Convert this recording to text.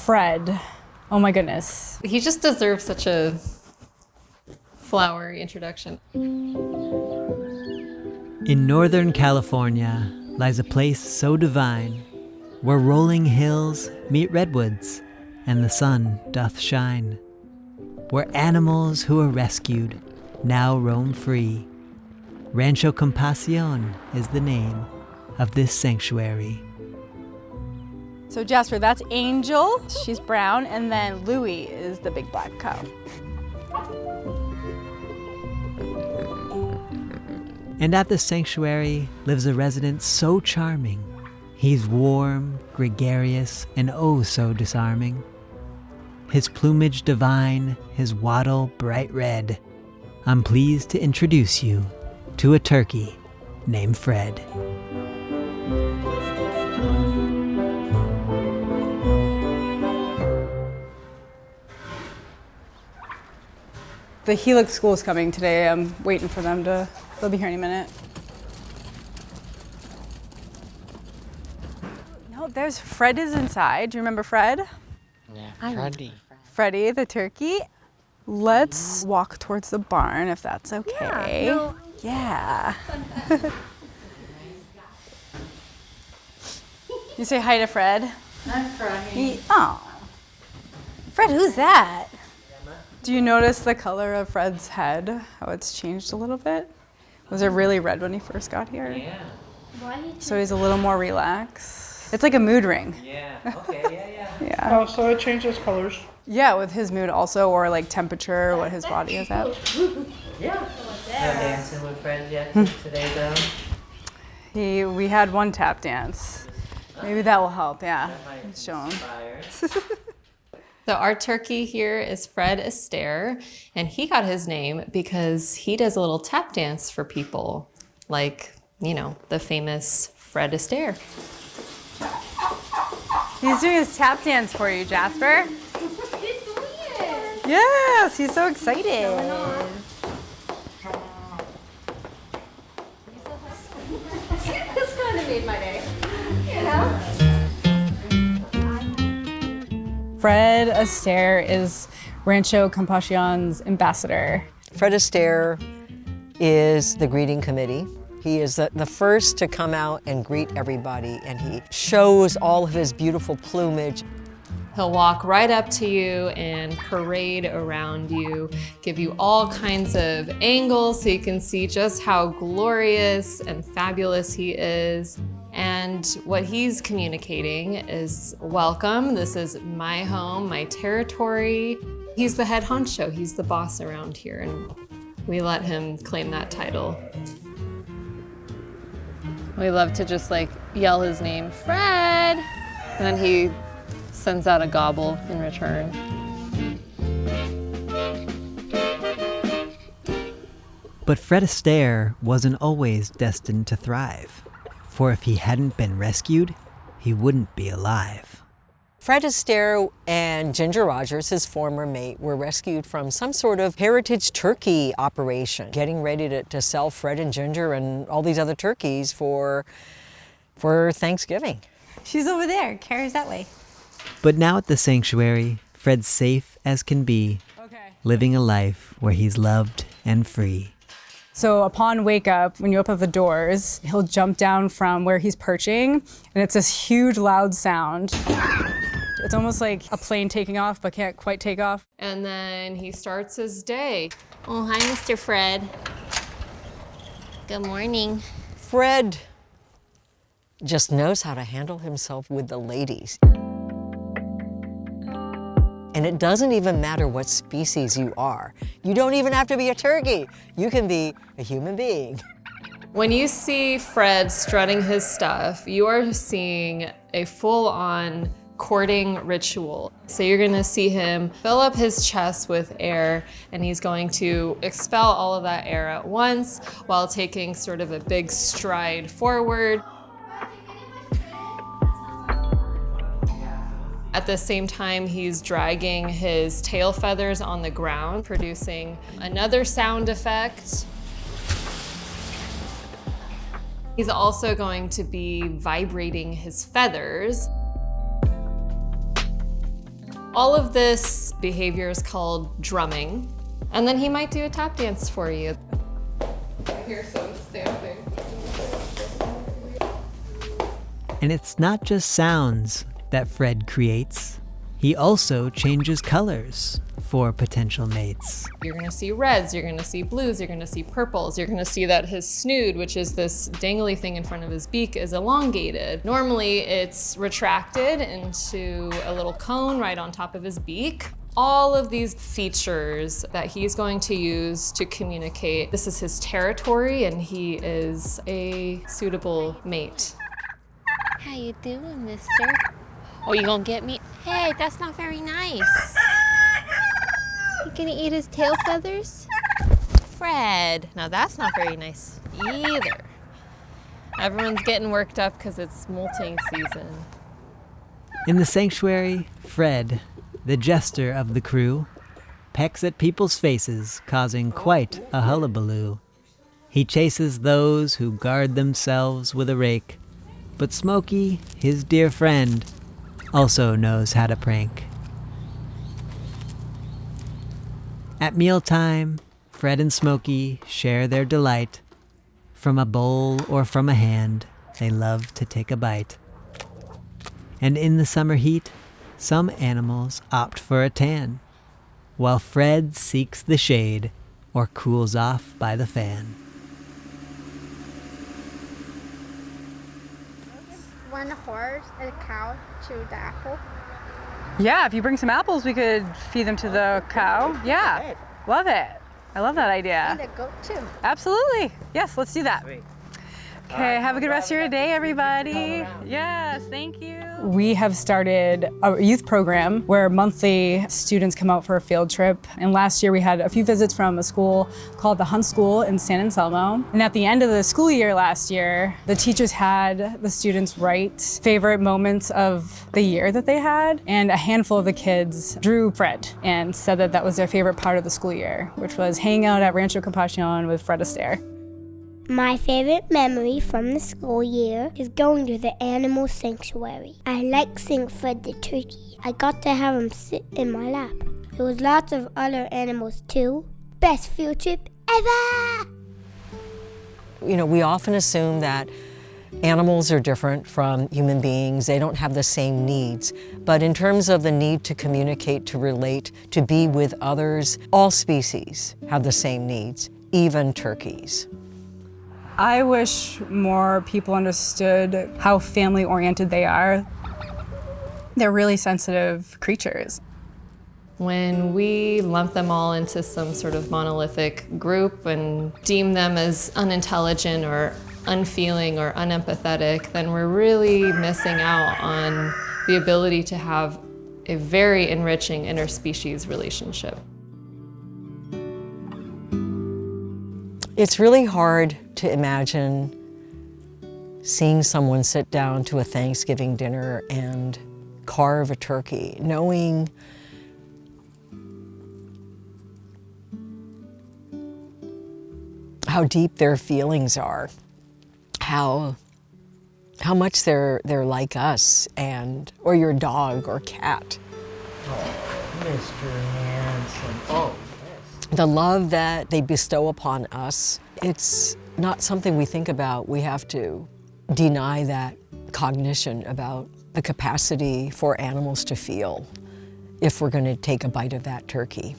Fred. Oh my goodness. He just deserves such a flowery introduction. In Northern California lies a place so divine, where rolling hills meet redwoods, and the sun doth shine. Where animals who were rescued now roam free. Rancho Compasión is the name of this sanctuary. So Jasper, that's Angel. She's brown, and then Louie is the big black cow. And at the sanctuary lives a resident so charming. He's warm, gregarious, and oh so disarming. His plumage divine, his wattle bright red. I'm pleased to introduce you to a turkey named Fred. The Helix school is coming today. I'm waiting for them to, they'll be here any minute. No, there's Fred is inside. Do you remember Fred? Yeah, Freddy. Freddie, the turkey. Let's walk towards the barn if that's okay. Yeah. You say hi to Fred. I'm crying. Oh. Fred, who's that? Do you notice the color of Fred's head? How it's changed a little bit? Was it really red when he first got here? Yeah. So he's a little more relaxed. It's like a mood ring. Yeah. Okay. Yeah. Yeah. Oh, so it changes colors. Yeah, with his mood also, or like temperature, what his body is at. Yeah. No dancing with friends yet today, though. We had one tap dance. Maybe that will help. Yeah. Show him. So our turkey here is Fred Astaire, and he got his name because he does a little tap dance for people, like, you know, the famous Fred Astaire. He's doing his tap dance for you, Jasper. He's doing it. Yes, he's so excited. This kind of made my day. You know? Fred Astaire is Rancho Compasión's ambassador. Fred Astaire is the greeting committee. He is the first to come out and greet everybody, and he shows all of his beautiful plumage. He'll walk right up to you and parade around you, give you all kinds of angles so you can see just how glorious and fabulous he is. And what he's communicating is welcome. This is my home, my territory. He's the head honcho. He's the boss around here, and we let him claim that title. We love to just like yell his name, Fred, and then he sends out a gobble in return. But Fred Astaire wasn't always destined to thrive. For if he hadn't been rescued, he wouldn't be alive. Fred Astaire and Ginger Rogers, his former mate, were rescued from some sort of heritage turkey operation, getting ready to sell Fred and Ginger and all these other turkeys for Thanksgiving. She's over there. Kara's that way. But now at the sanctuary, Fred's safe as can be, living a life where he's loved and free. So upon wake up, when you open up the doors, he'll jump down from where he's perching, and it's this huge loud sound. It's almost like a plane taking off, but can't quite take off. And then he starts his day. Oh, hi, Mr. Fred. Good morning. Fred just knows how to handle himself with the ladies. And it doesn't even matter what species you are. You don't even have to be a turkey. You can be a human being. When you see Fred strutting his stuff, you are seeing a full-on courting ritual. So you're gonna see him fill up his chest with air, and he's going to expel all of that air at once while taking sort of a big stride forward. At the same time, he's dragging his tail feathers on the ground, producing another sound effect. He's also going to be vibrating his feathers. All of this behavior is called drumming. And then he might do a tap dance for you. I hear some stamping. And it's not just sounds that Fred creates. He also changes colors for potential mates. You're gonna see reds, you're gonna see blues, you're gonna see purples, you're gonna see that his snood, which is this dangly thing in front of his beak, is elongated. Normally it's retracted into a little cone right on top of his beak. All of these features that he's going to use to communicate. This is his territory and he is a suitable mate. How you doing, mister? Oh, you gonna get me? Hey, that's not very nice. You gonna eat his tail feathers? Fred, now that's not very nice either. Everyone's getting worked up because it's molting season. In the sanctuary, Fred, the jester of the crew, pecks at people's faces, causing quite a hullabaloo. He chases those who guard themselves with a rake, but Smokey, his dear friend, also knows how to prank. At mealtime, Fred and Smokey share their delight. From a bowl or from a hand, they love to take a bite. And in the summer heat, some animals opt for a tan, while Fred seeks the shade or cools off by the fan. One horse and a cow chew the apple. Yeah, if you bring some apples, we could feed them to the cow. Yeah, love it. I love that idea. And a goat too. Absolutely. Yes, let's do that. Sweet. Okay, have a good rest of your day, everybody. Yes, thank you. We have started a youth program where monthly students come out for a field trip. And last year we had a few visits from a school called the Hunt School in San Anselmo. And at the end of the school year last year, the teachers had the students write favorite moments of the year that they had. And a handful of the kids drew Fred and said that that was their favorite part of the school year, which was hanging out at Rancho Compasión with Fred Astaire. My favorite memory from the school year is going to the animal sanctuary. I like seeing Fred the turkey. I got to have him sit in my lap. There was lots of other animals too. Best field trip ever! You know, we often assume that animals are different from human beings. They don't have the same needs. But in terms of the need to communicate, to relate, to be with others, all species have the same needs, even turkeys. I wish more people understood how family-oriented they are. They're really sensitive creatures. When we lump them all into some sort of monolithic group and deem them as unintelligent or unfeeling or unempathetic, then we're really missing out on the ability to have a very enriching interspecies relationship. It's really hard to imagine seeing someone sit down to a Thanksgiving dinner and carve a turkey, knowing how deep their feelings are, how much they're like us or your dog or cat. Oh, Mr. Hanson. Oh, yes. The love that they bestow upon us, it's not something we think about. We have to deny that cognition about the capacity for animals to feel if we're going to take a bite of that turkey.